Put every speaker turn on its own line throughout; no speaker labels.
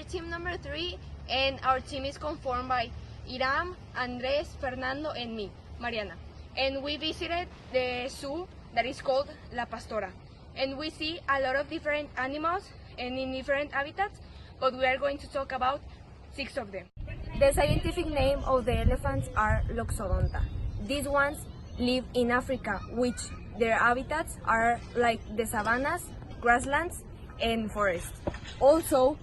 team number 3, and our team is conformed by Iram, Andres, Fernando, and me, Mariana. And we visited the zoo that is called La Pastora. And we see a lot of different animals and in different habitats, but we are going to talk about 6 of them. The scientific name of the elephants are Loxodonta. These ones live in Africa, which their habitats are like the savannas, grasslands, and forests. Also,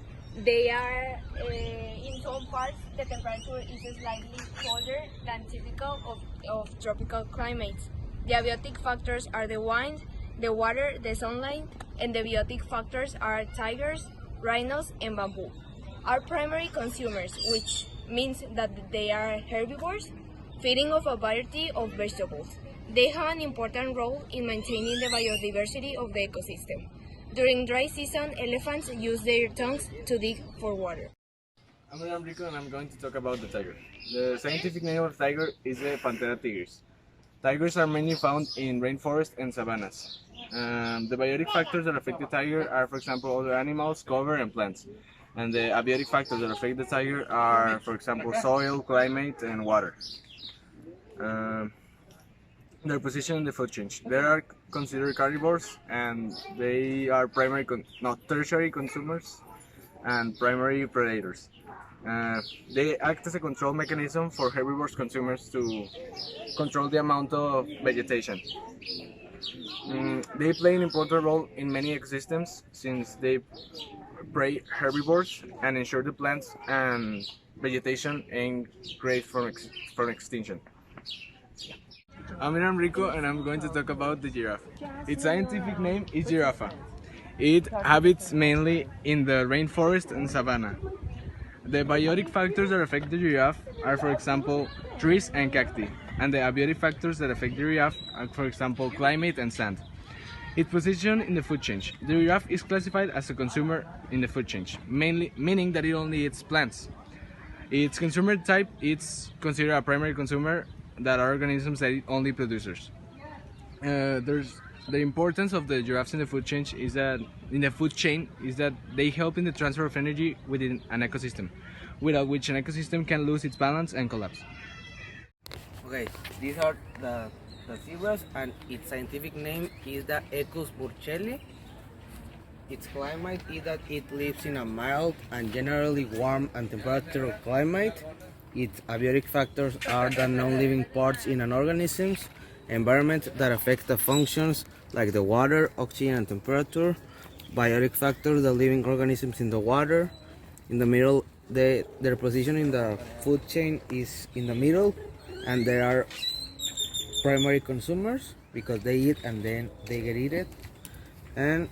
they are in some parts the temperature is slightly colder than typical of tropical climates. The abiotic factors are the wind, the water, the sunlight, and the biotic factors are tigers, rhinos, and bamboo. Are primary consumers, which means that they are herbivores, feeding off a variety of vegetables. They have an important role in maintaining the biodiversity of the ecosystem. During dry season, elephants use their tongues to dig for water.
I'm Enrico and I'm going to talk about the tiger. The scientific name of tiger is the Panthera tigris. Tigers are mainly found in rainforest and savannas. The biotic factors that affect the tiger are, for example, other animals, cover, and plants. And the abiotic factors that affect the tiger are, for example, soil, climate, and water. Their position in the food chain. They are considered carnivores, and they are tertiary consumers and primary predators. They act as a control mechanism for herbivores consumers to control the amount of vegetation. They play an important role in many ecosystems since they prey herbivores and ensure the plants and vegetation ain't great from extinction. I'm Enrico and I'm going to talk about the giraffe. Its scientific name is Giraffa. It habits mainly in the rainforest and savanna. The biotic factors that affect the giraffe are, for example, trees and cacti, and the abiotic factors that affect the giraffe are, for example, climate and sand. Its position in the food chain. The giraffe is classified as a consumer in the food chain, mainly meaning that it only eats plants. Its consumer type is considered a primary consumer that are organisms that eat only producers. The importance of the giraffes in the food chain is that they help in the transfer of energy within an ecosystem, without which an ecosystem can lose its balance and collapse.
Okay, these are the zebras, and its scientific name is the Equus burchelli. Its climate is that it lives in a mild and generally warm and temperate climate. Its abiotic factors are the non-living parts in an organism's environment that affect the functions like the water, oxygen, and temperature. Biotic factors, the living organisms in the water. In the middle, their position in the food chain is in the middle, and they are primary consumers because they eat and then they get eaten. And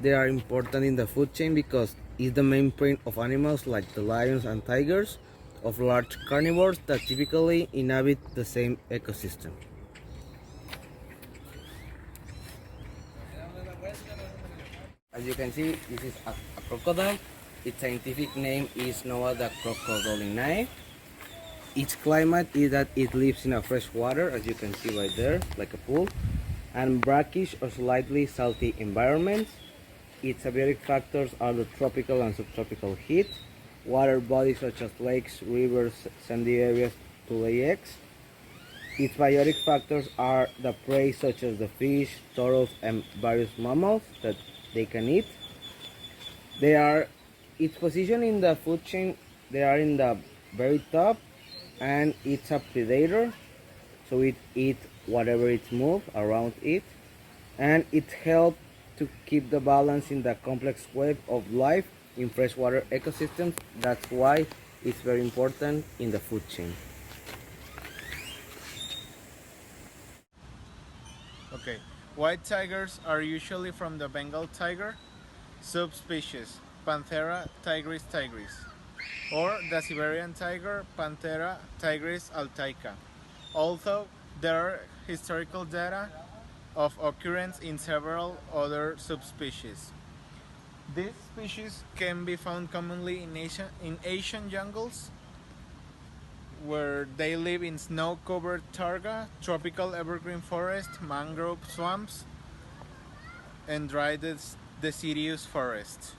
they are important in the food chain because it's the main prey of animals like the lions and tigers, of large carnivores that typically inhabit the same ecosystem. As you can see, this is a crocodile. Its scientific name is Noah the crocodilinae. Its climate is that it lives in a fresh water, as you can see right there, like a pool, and brackish or slightly salty environments. Its abiotic factors are the tropical and subtropical heat, water bodies such as lakes, rivers, sandy areas to lay eggs. Its biotic factors are the prey such as the fish, turtles, and various mammals that they can eat. Its position in the food chain, they are in the very top, and it's a predator, so it eats whatever it moves around it, and it helps to keep the balance in the complex web of life in freshwater ecosystems. That's why it's very important in the food chain.
Okay, white tigers are usually from the Bengal tiger subspecies Panthera tigris tigris, or the Siberian tiger Panthera tigris altaica, although there are historical data of occurrence in several other subspecies. These species can be found commonly in Asian jungles, where they live in snow-covered tundra, tropical evergreen forest, mangrove swamps, and dry deciduous forests.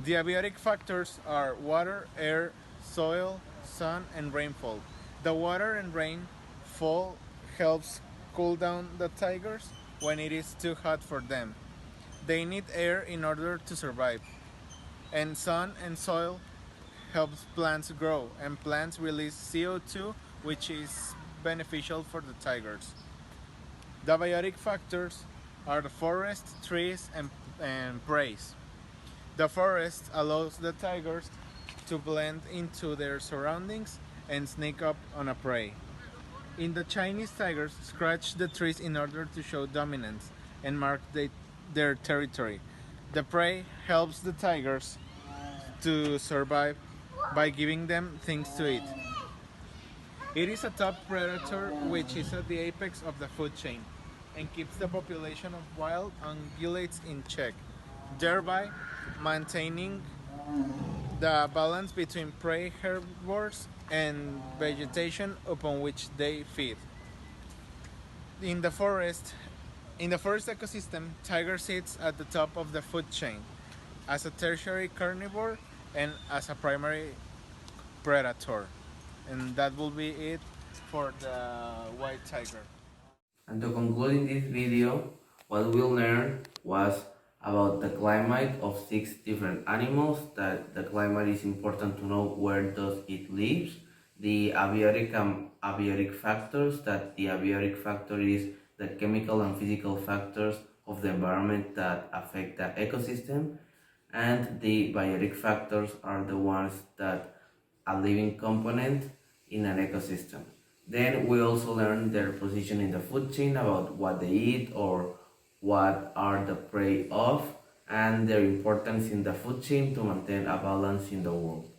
The abiotic factors are water, air, soil, sun, and rainfall. The water and rainfall helps cool down the tigers when it is too hot for them. They need air in order to survive. And sun and soil helps plants grow, and plants release CO2, which is beneficial for the tigers. The biotic factors are the forest, trees, and prey. The forest allows the tigers to blend into their surroundings and sneak up on a prey. In the Chinese, tigers scratch the trees in order to show dominance and mark their territory. The prey helps the tigers to survive by giving them things to eat. It is a top predator which is at the apex of the food chain and keeps the population of wild ungulates in check, thereby maintaining the balance between prey herbivores and vegetation upon which they feed. In the forest, in the forest ecosystem, tiger sits at the top of the food chain as a tertiary carnivore and as a primary predator. And that will be it for the white tiger.
And to conclude in this video, what we learned was about the climate of 6 different animals, that the climate is important to know where does it lives, the abiotic and abiotic factors, that the abiotic factor is the chemical and physical factors of the environment that affect the ecosystem, and the biotic factors are the ones that a living component in an ecosystem. Then we also learn their position in the food chain, about what they eat or what are the prey of, and their importance in the food chain to maintain a balance in the world.